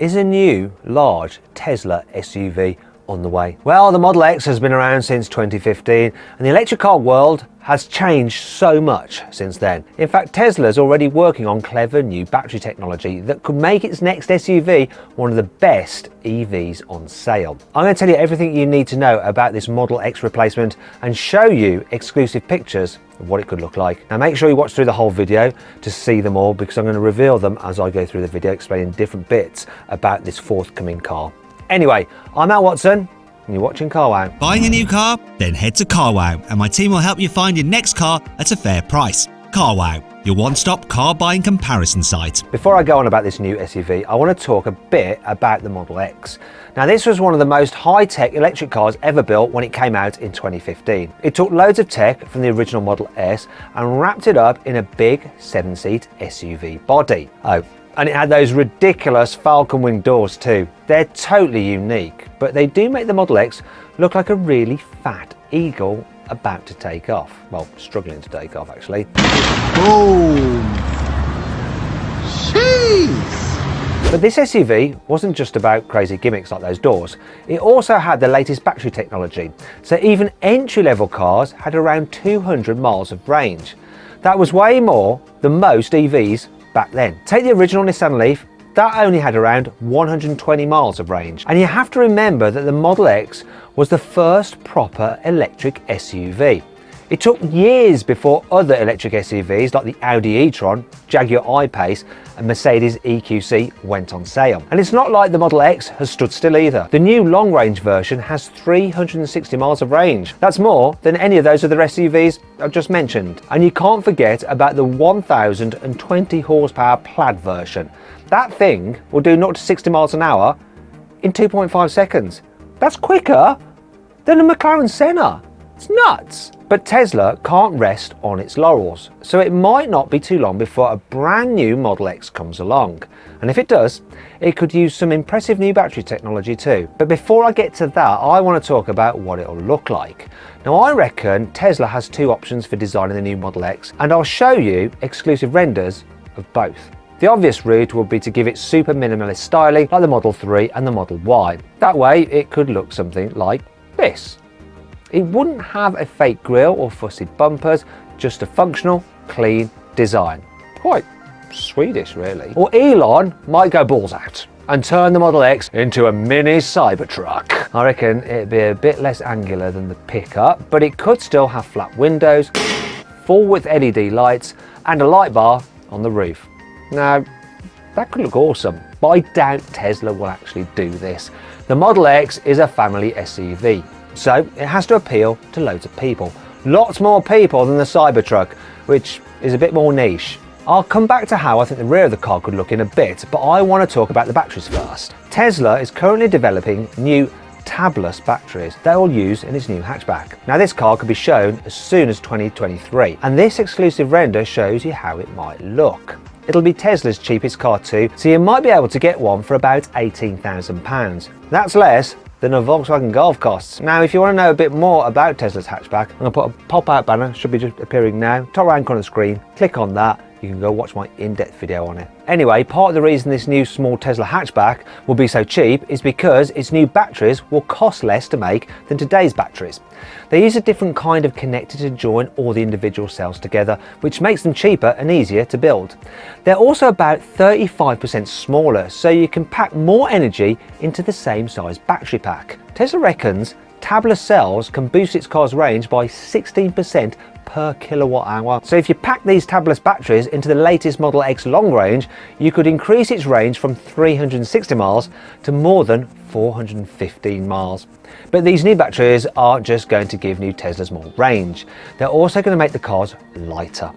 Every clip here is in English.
is a new, large Tesla SUV on the way. Well, the Model X has been around since 2015, and the electric car world has changed so much since then. In fact, Tesla's already working on clever new battery technology that could make its next SUV one of the best EVs on sale. I'm going to tell you everything you need to know about this Model X replacement and show you exclusive pictures of what it could look like. Now make sure you watch through the whole video to see them all, because I'm going to reveal them as I go through the video, explaining different bits about this forthcoming car. Anyway, I'm Matt Watson, and you're watching CarWow. Buying a new car? Then head to CarWow, and my team will help you find your next car at a fair price. CarWow, your one-stop car buying comparison site. Before I go on about this new SUV, I want to talk a bit about the Model X. Now, this was one of the most high-tech electric cars ever built when it came out in 2015. It took loads of tech from the original Model S and wrapped it up in a big 7-seat SUV body. Oh, and it had those ridiculous falcon wing doors too. They're totally unique, but they do make the Model X look like a really fat eagle about to take off. Well, struggling to take off actually. Boom! Jeez! But this SUV wasn't just about crazy gimmicks like those doors. It also had the latest battery technology. So even entry-level cars had around 200 miles of range. That was way more than most EVs back then. Take the original Nissan Leaf, that only had around 120 miles of range. And you have to remember that the Model X was the first proper electric SUV. It took years before other electric SUVs like the Audi e-tron, Jaguar I-Pace and Mercedes EQC went on sale. And it's not like the Model X has stood still either. The new long-range version has 360 miles of range. That's more than any of those other SUVs I've just mentioned. And you can't forget about the 1020 horsepower Plaid version. That thing will do 0 to 60 miles an hour in 2.5 seconds. That's quicker than a McLaren Senna. It's nuts. But Tesla can't rest on its laurels, so it might not be too long before a brand new Model X comes along. And if it does, it could use some impressive new battery technology too. But before I get to that, I want to talk about what it'll look like. Now, I reckon Tesla has two options for designing the new Model X, and I'll show you exclusive renders of both. The obvious route would be to give it super minimalist styling like the Model 3 and the Model Y. That way it could look something like this. It wouldn't have a fake grille or fussy bumpers, just a functional, clean design. Quite Swedish really. Or Elon might go balls out and turn the Model X into a mini Cybertruck. I reckon it'd be a bit less angular than the pickup, but it could still have flat windows, full width LED lights and a light bar on the roof. Now, that could look awesome, but I doubt Tesla will actually do this. The Model X is a family SUV, so it has to appeal to loads of people. Lots more people than the Cybertruck, which is a bit more niche. I'll come back to how I think the rear of the car could look in a bit, but I want to talk about the batteries first. Tesla is currently developing new tabless batteries that will use in its new hatchback. Now, this car could be shown as soon as 2023, and this exclusive render shows you how it might look. It'll be Tesla's cheapest car too, so you might be able to get one for about £18,000. That's less than a Volkswagen Golf costs. Now, if you want to know a bit more about Tesla's hatchback, I'm going to put a pop-out banner, should be just appearing now, top right corner of the screen. Click on that. You can go watch my in-depth video on it. Anyway, part of the reason this new small Tesla hatchback will be so cheap is because its new batteries will cost less to make than today's batteries. They use a different kind of connector to join all the individual cells together, which makes them cheaper and easier to build. They're also about 35% smaller, so you can pack more energy into the same size battery pack. Tesla reckons tabless cells can boost its car's range by 16% per kilowatt hour. So if you pack these tabless batteries into the latest Model X long range, you could increase its range from 360 miles to more than 415 miles. But these new batteries aren't just going to give new Teslas more range, they're also going to make the cars lighter.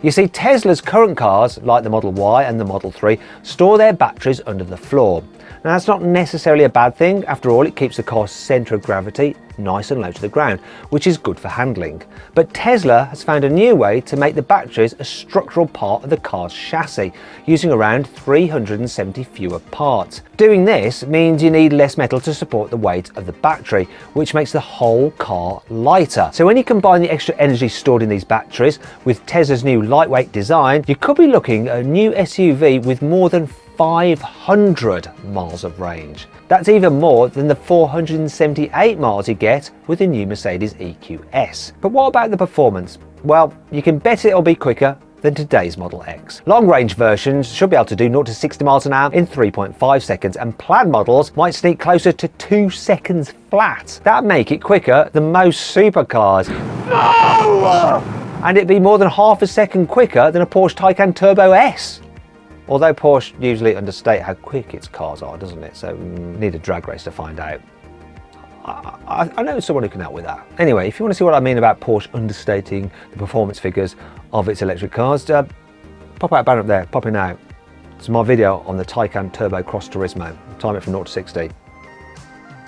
You see, Tesla's current cars, like the Model Y and the Model 3, store their batteries under the floor. Now, that's not necessarily a bad thing. After all, it keeps the car's centre of gravity nice and low to the ground, which is good for handling. But Tesla has found a new way to make the batteries a structural part of the car's chassis, using around 370 fewer parts. Doing this means you need less metal to support the weight of the battery, which makes the whole car lighter. So when you combine the extra energy stored in these batteries with Tesla's new lightweight design, you could be looking at a new SUV with more than 500 miles of range. That's even more than the 478 miles you get with the new Mercedes EQS. But what about the performance? Well, you can bet it'll be quicker than today's Model X. Long-range versions should be able to do 0 to 60 miles an hour in 3.5 seconds, and planned models might sneak closer to 2 seconds flat. That'd make it quicker than most supercars. No! And it'd be more than half a second quicker than a Porsche Taycan Turbo S. Although Porsche usually understate how quick its cars are, doesn't it? So need a drag race to find out. I know someone who can help with that. Anyway, if you want to see what I mean about Porsche understating the performance figures of its electric cars, pop out a banner up there, pop in now. It's my video on the Taycan Turbo Cross Turismo. Time it from 0 to 60.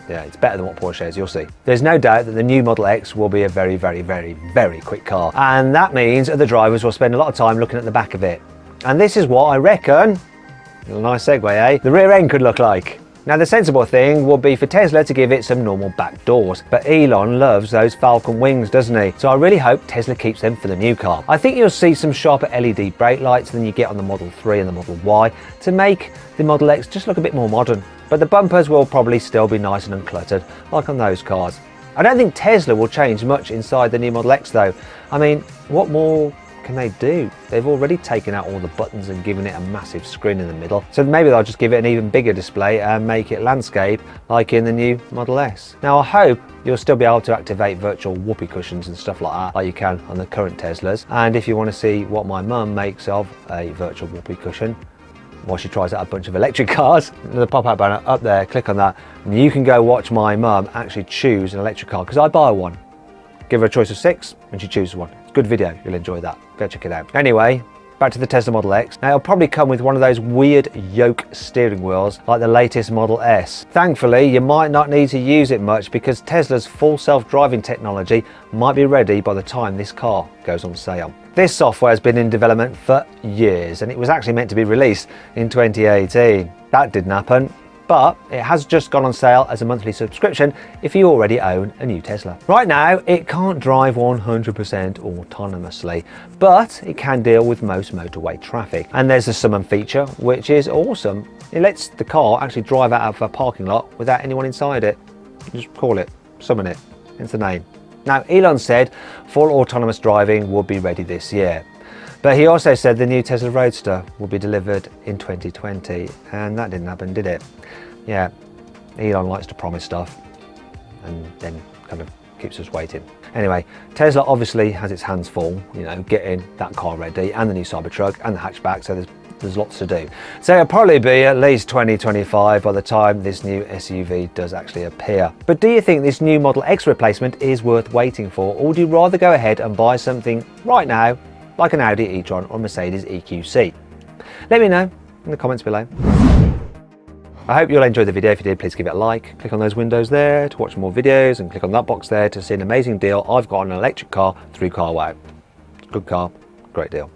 Yeah, it's better than what Porsche is, you'll see. There's no doubt that the new Model X will be a very, very, very, very quick car. And that means that the drivers will spend a lot of time looking at the back of it. And this is what I reckon, a nice segue, eh? The rear end could look like. Now, the sensible thing would be for Tesla to give it some normal back doors, but Elon loves those Falcon wings, doesn't he? So I really hope Tesla keeps them for the new car. I think you'll see some sharper LED brake lights than you get on the Model 3 and the Model Y to make the Model X just look a bit more modern. But the bumpers will probably still be nice and uncluttered, like on those cars. I don't think Tesla will change much inside the new Model X though. I mean, what more can they do? They've already taken out all the buttons and given it a massive screen in the middle. So maybe they'll just give it an even bigger display and make it landscape like in the new Model S. Now I hope you'll still be able to activate virtual whoopee cushions and stuff like that, like you can on the current Teslas. And if you want to see what my mum makes of a virtual whoopee cushion while she tries out a bunch of electric cars, the pop-up banner up there, click on that, and you can go watch my mum actually choose an electric car, because I buy one. Give her a choice of 6 and she chooses one. It's a good video, you'll enjoy that. Go check it out. Anyway, back to the Tesla Model X. Now it'll probably come with one of those weird yoke steering wheels like the latest Model S. Thankfully, you might not need to use it much because Tesla's full self-driving technology might be ready by the time this car goes on sale. This software has been in development for years and it was actually meant to be released in 2018. That didn't happen. But it has just gone on sale as a monthly subscription if you already own a new Tesla. Right now, it can't drive 100% autonomously, but it can deal with most motorway traffic. And there's a summon feature, which is awesome. It lets the car actually drive out of a parking lot without anyone inside it. Just call it, summon it, it's the name. Now, Elon said full autonomous driving will be ready this year. But he also said the new Tesla Roadster will be delivered in 2020, and that didn't happen, did it? Yeah, Elon likes to promise stuff and then kind of keeps us waiting. Anyway, Tesla obviously has its hands full, you know, getting that car ready and the new Cybertruck and the hatchback, so there's lots to do. So it'll probably be at least 2025 by the time this new SUV does actually appear. But do you think this new Model X replacement is worth waiting for, or would you rather go ahead and buy something right now like an Audi e-tron or Mercedes EQC? Let me know in the comments below. I hope you'll enjoy the video. If you did, please give it a like. Click on those windows there to watch more videos and click on that box there to see an amazing deal I've got on an electric car through CarWow. Good car, great deal.